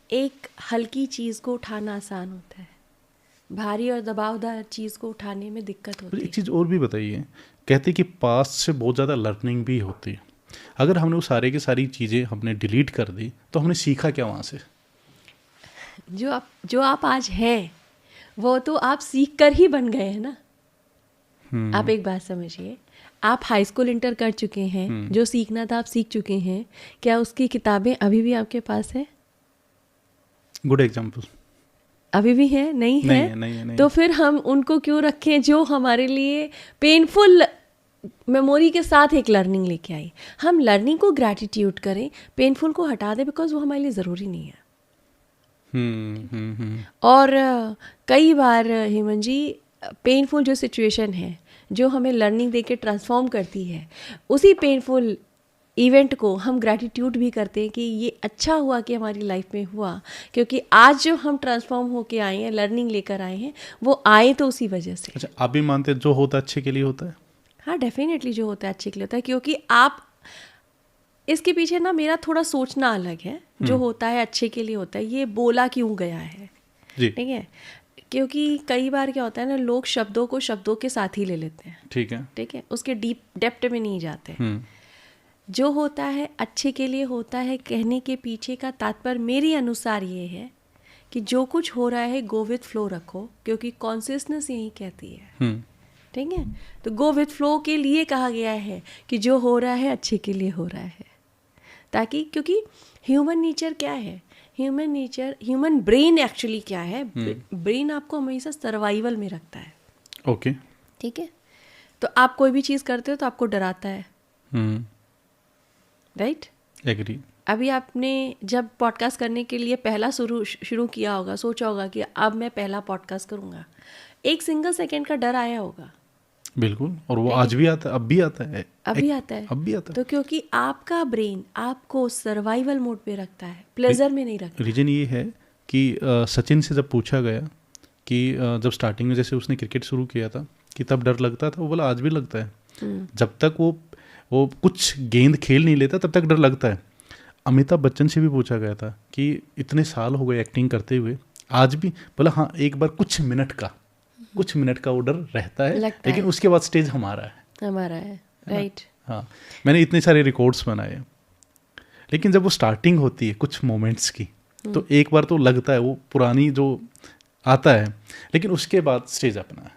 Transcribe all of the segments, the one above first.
एक हल्की चीज़ को उठाना आसान होता है, भारी और दबावदार चीज़ को उठाने में दिक्कत होती है। एक चीज़ और भी बताइए, कहते कि पास्ट से बहुत ज़्यादा लर्निंग भी होती है। अगर हमने वो सारे की सारी चीज़ें हमने डिलीट कर दी तो हमने सीखा क्या वहाँ से? जो आप आज हैं वो तो आप सीख कर ही बन गए हैं ना। आप एक बात समझिए, आप हाई स्कूल इंटर कर चुके हैं, जो सीखना था आप सीख चुके हैं, क्या उसकी किताबें अभी भी आपके पास है? Good example. अभी भी है? नहीं है, नहीं। तो फिर हम उनको क्यों रखें जो हमारे लिए पेनफुल मेमोरी के साथ एक लर्निंग लेके आई। हम लर्निंग को ग्रैटिट्यूड करें, पेनफुल को हटा दें, बिकॉज वो हमारे लिए ज़रूरी नहीं है। और कई बार हेमंत जी, पेनफुल जो सिचुएशन है जो हमें लर्निंग देके ट्रांसफॉर्म करती है, उसी पेनफुल इवेंट को हम ग्रैटिट्यूड भी करते हैं कि ये अच्छा हुआ कि हमारी लाइफ में हुआ, क्योंकि आज जो हम ट्रांसफॉर्म होके आए हैं, लर्निंग लेकर आए हैं, वो आए तो उसी वजह से। अच्छा, आप भी मानते हैं जो होता है अच्छे के लिए होता है? हाँ, डेफिनेटली जो होता है अच्छे के लिए होता है, क्योंकि आप इसके पीछे ना मेरा थोड़ा सोचना अलग है। जो होता है अच्छे के लिए होता है, ये बोला क्यों गया है, ठीक है? क्योंकि कई बार क्या होता है ना, लोग शब्दों को शब्दों के साथ ही ले लेते हैं, ठीक है, उसके डीप डेप्थ में नहीं जाते। जो होता है अच्छे के लिए होता है कहने के पीछे का तात्पर्य मेरे अनुसार ये है कि जो कुछ हो रहा है गो विथ फ्लो रखो, क्योंकि कॉन्शियसनेस यही कहती है, ठीक है? तो गो विथ फ्लो के लिए कहा गया है कि जो हो रहा है अच्छे के लिए हो रहा है, ताकि, क्योंकि ह्यूमन नेचर क्या है, ह्यूमन ब्रेन एक्चुअली क्या है, ब्रेन आपको हमेशा सर्वाइवल में रखता है। ओके, ठीक है? तो आप कोई भी चीज़ करते हो तो आपको डराता है, राइट? एग्री। अभी आपने जब पॉडकास्ट करने के लिए पहला शुरू किया होगा, सोचा होगा कि अब मैं पहला पॉडकास्ट करूँगा, एक सिंगल सेकेंड का डर आया होगा। बिल्कुल, और वो आज भी आता है, अब भी आता है, अब भी आता है। तो क्योंकि आपका ब्रेन आपको सर्वाइवल मोड पे रखता है, प्लेजर में नहीं रखता। रीजन ये है कि सचिन से जब पूछा गया कि जब स्टार्टिंग में जैसे उसने क्रिकेट शुरू किया था कि तब डर लगता था, वो बोला आज भी लगता है। जब तक वो कुछ गेंद खेल नहीं लेता तब तक डर लगता है। अमिताभ बच्चन से भी पूछा गया था कि इतने साल हो गए एक्टिंग करते हुए, आज भी? बोला हाँ, एक बार कुछ मिनट का वो डर रहता है, लेकिन उसके बाद स्टेज हमारा है, राइट? हाँ, मैंने इतने सारे रिकॉर्ड्स बनाए, लेकिन जब वो स्टार्टिंग होती है कुछ मोमेंट्स की, तो एक बार तो लगता है, वो पुरानी जो आता है, लेकिन उसके बाद स्टेज अपना है।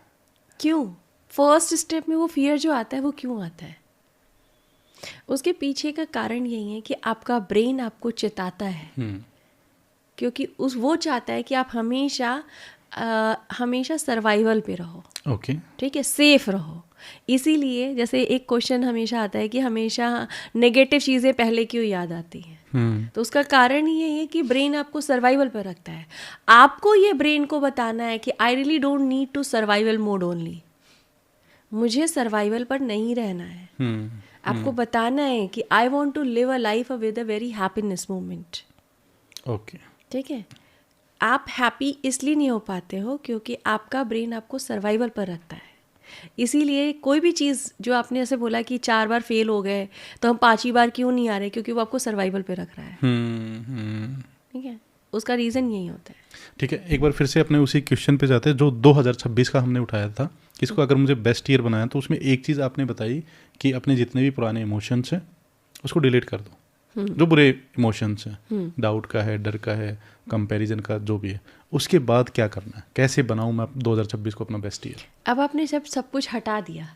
क्यों? फर्स्ट स्टेप में वो फियर जो आता है, वो क्यों आता है? उसके पीछे का कारण यही है कि आपका ब्रेन आपको चेताता है, क्योंकि वो चाहता है कि आप हमेशा सर्वाइवल पे रहो, ओके, ठीक है, सेफ रहो। इसीलिए जैसे एक क्वेश्चन हमेशा आता है कि हमेशा नेगेटिव चीज़ें पहले क्यों याद आती हैं, तो उसका कारण ही ये है कि ब्रेन आपको सर्वाइवल पर रखता है। आपको ये ब्रेन को बताना है कि I really don't need to survival mode only, मुझे सर्वाइवल पर नहीं रहना है। आपको बताना है कि I want to live a life with a very happiness moment. Okay, ठीक है? आप हैप्पी इसलिए नहीं हो पाते हो क्योंकि आपका ब्रेन आपको सर्वाइवल पर रखता है। इसीलिए कोई भी चीज़ जो आपने ऐसे बोला कि 4 बार फेल हो गए तो हम 5वीं बार क्यों नहीं आ रहे, क्योंकि वो आपको सर्वाइवल पे रख रहा है। ठीक है, उसका रीज़न यही होता है। ठीक है, एक बार फिर से अपने उसी क्वेश्चन पे जाते हैं जो 2026 का हमने उठाया था, इसको अगर मुझे बेस्ट ईयर बनाया, तो उसमें एक चीज़ आपने बताई कि अपने जितने भी पुराने इमोशंस हैं उसको डिलीट कर दो, जो बुरे इमोशंस हैं, डाउट का है, डर का है, कंपैरिजन का, जो भी है, उसके बाद क्या करना है, कैसे बनाऊं मैं 2026 को अपना बेस्ट ईयर? अब आपने सब कुछ हटा दिया,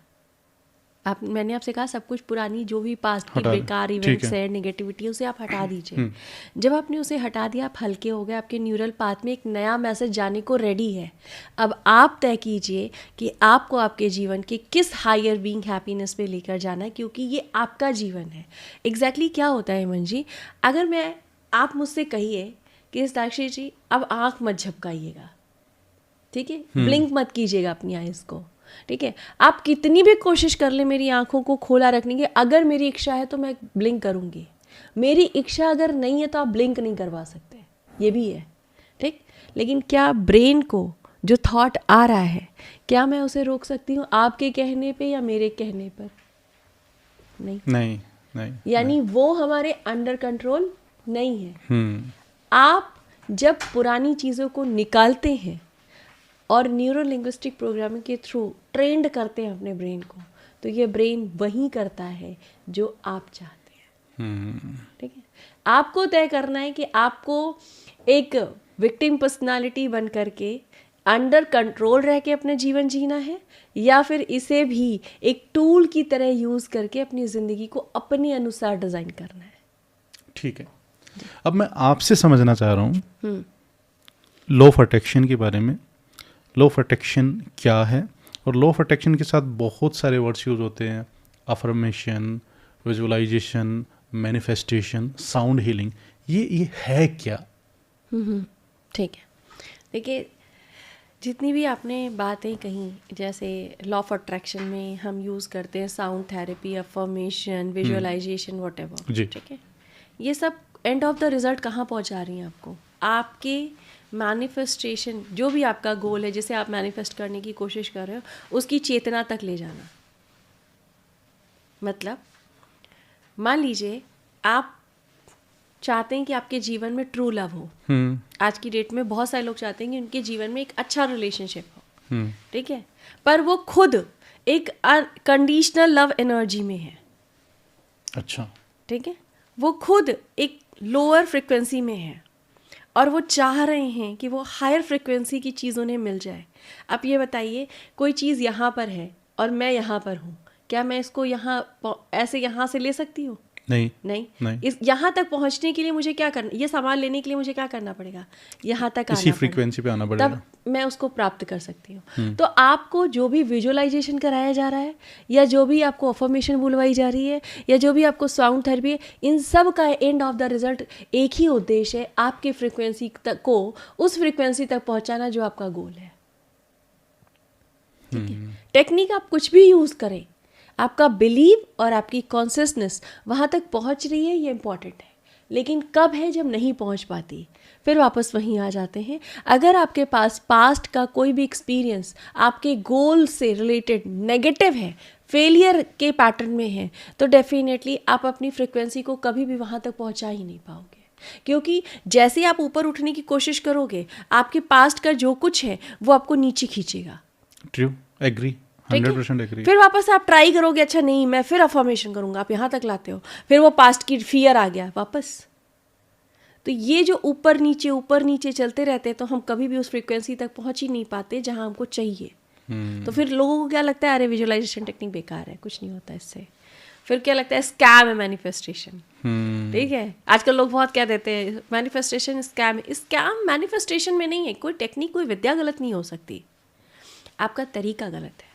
मैंने आपसे कहा सब कुछ पुरानी जो भी पास्ट की बेकार इवेंट्स है, नेगेटिविटी, उसे आप हटा दीजिए। जब आपने उसे हटा दिया, आप हल्के हो गए, आपके न्यूरल पाथ में एक नया मैसेज जाने को रेडी है। अब आप तय कीजिए कि आपको आपके जीवन के किस हायर बीइंग हैप्पीनेस पे लेकर जाना है, क्योंकि ये आपका जीवन है। एग्जैक्टली क्या होता है हेमंत जी, अगर आप मुझसे कहिए कि साक्षी जी अब आँख मत झपकाइएगा, ठीक है, ब्लिंक मत कीजिएगा अपनी आइज़ को, ठीक है, आप कितनी भी कोशिश कर ले मेरी आंखों को खोला रखने की, अगर मेरी इच्छा है तो मैं ब्लिंक करूँगी, मेरी इच्छा अगर नहीं है तो आप ब्लिंक नहीं करवा सकते, ये भी है, ठीक। लेकिन क्या ब्रेन को जो थॉट आ रहा है, क्या मैं उसे रोक सकती हूँ आपके कहने पे या मेरे कहने पर? नहीं। यानी वो हमारे अंडर कंट्रोल नहीं है। आप जब पुरानी चीज़ों को निकालते हैं और न्यूरो लिंग्विस्टिक प्रोग्रामिंग के थ्रू ट्रेंड करते हैं अपने ब्रेन को, तो ये ब्रेन वही करता है जो आप चाहते हैं। ठीक है, आपको तय करना है कि आपको एक विक्टिम पर्सनालिटी बन करके अंडर कंट्रोल रह के अपना जीवन जीना है, या फिर इसे भी एक टूल की तरह यूज़ करके अपनी ज़िंदगी को अपने अनुसार डिज़ाइन करना है। ठीक है, अब मैं आपसे समझना चाह रहा हूँ लॉ ऑफ अट्रैक्शन के बारे में। लॉ ऑफ अट्रैक्शन क्या है, और लॉ ऑफ अट्रैक्शन के साथ बहुत सारे वर्ड्स यूज होते हैं, affirmation, visualization, manifestation, sound healing. ये है क्या? ठीक है, देखिए जितनी भी आपने बातें कही, जैसे लॉ ऑफ अट्रैक्शन में हम यूज़ करते हैं sound therapy, affirmation, visualization, whatever, ठीक है, ये सब एंड ऑफ द रिजल्ट कहाँ पहुँचा रही हैं आपको? आपके मैनिफेस्टेशन, जो भी आपका गोल है, जिसे आप मैनिफेस्ट करने की कोशिश कर रहे हो, उसकी चेतना तक ले जाना। मतलब मान लीजिए आप चाहते हैं कि आपके जीवन में ट्रू लव हो। आज की डेट में बहुत सारे लोग चाहते हैं कि उनके जीवन में एक अच्छा रिलेशनशिप हो, ठीक है, पर वो खुद एक कंडीशनल लव एनर्जी में है। अच्छा, ठीक है, वो खुद एक लोअर फ्रिक्वेंसी में है और वो चाह रहे हैं कि वो हायर फ्रिक्वेंसी की चीज़ उन्हें मिल जाए। आप ये बताइए, कोई चीज़ यहाँ पर है और मैं यहाँ पर हूँ, क्या मैं इसको ऐसे यहाँ से ले सकती हूँ? नहीं। इस यहाँ तक पहुँचने के लिए मुझे क्या करना, ये सामान लेने के लिए मुझे क्या करना पड़ेगा? यहाँ तक आना, इसी फ्रीक्वेंसी पे आना पड़ेगा, तब मैं उसको प्राप्त कर सकती हूँ। तो आपको जो भी विजुअलाइजेशन कराया जा रहा है, या जो भी आपको अफर्मेशन बुलवाई जा रही है, या जो भी आपको साउंड थेरेपी है, इन सब का एंड ऑफ द रिजल्ट एक ही उद्देश्य है, आपके फ्रीक्वेंसी तक को उस फ्रीक्वेंसी तक पहुँचाना जो आपका गोल है। ठीक है, टेक्निक आप कुछ भी यूज़ करें, आपका बिलीव और आपकी कॉन्शियसनेस वहाँ तक पहुँच रही है, ये इम्पॉर्टेंट है। लेकिन कब है जब नहीं पहुँच पाती, फिर वापस वहीं आ जाते हैं। अगर आपके पास पास्ट का कोई भी एक्सपीरियंस आपके गोल से रिलेटेड नेगेटिव है, फेलियर के पैटर्न में है, तो डेफिनेटली आप अपनी फ्रिक्वेंसी को कभी भी वहाँ तक पहुँचा ही नहीं पाओगे, क्योंकि जैसे आप ऊपर उठने की कोशिश करोगे, आपके पास्ट का जो कुछ है वो आपको नीचे खींचेगा। True, agree, 100% agree. फिर वापस आप ट्राई करोगे, अच्छा नहीं मैं फिर अफर्मेशन करूंगा, आप यहाँ तक लाते हो, फिर वो पास्ट की फियर आ गया वापस। तो ये जो ऊपर नीचे चलते रहते हैं, तो हम कभी भी उस फ्रीक्वेंसी तक पहुंच ही नहीं पाते जहां हमको चाहिए। तो फिर लोगों को क्या लगता है, अरे विजुअलाइजेशन टेक्निक बेकार है, कुछ नहीं होता इससे। फिर क्या लगता है, स्कैम है मैनिफेस्टेशन। ठीक है, आजकल लोग बहुत क्या देते हैं, मैनिफेस्टेशन स्कैम है। स्कैम मैनिफेस्टेशन में नहीं है, कोई टेक्निक, कोई विद्या गलत नहीं हो सकती, आपका तरीका गलत है।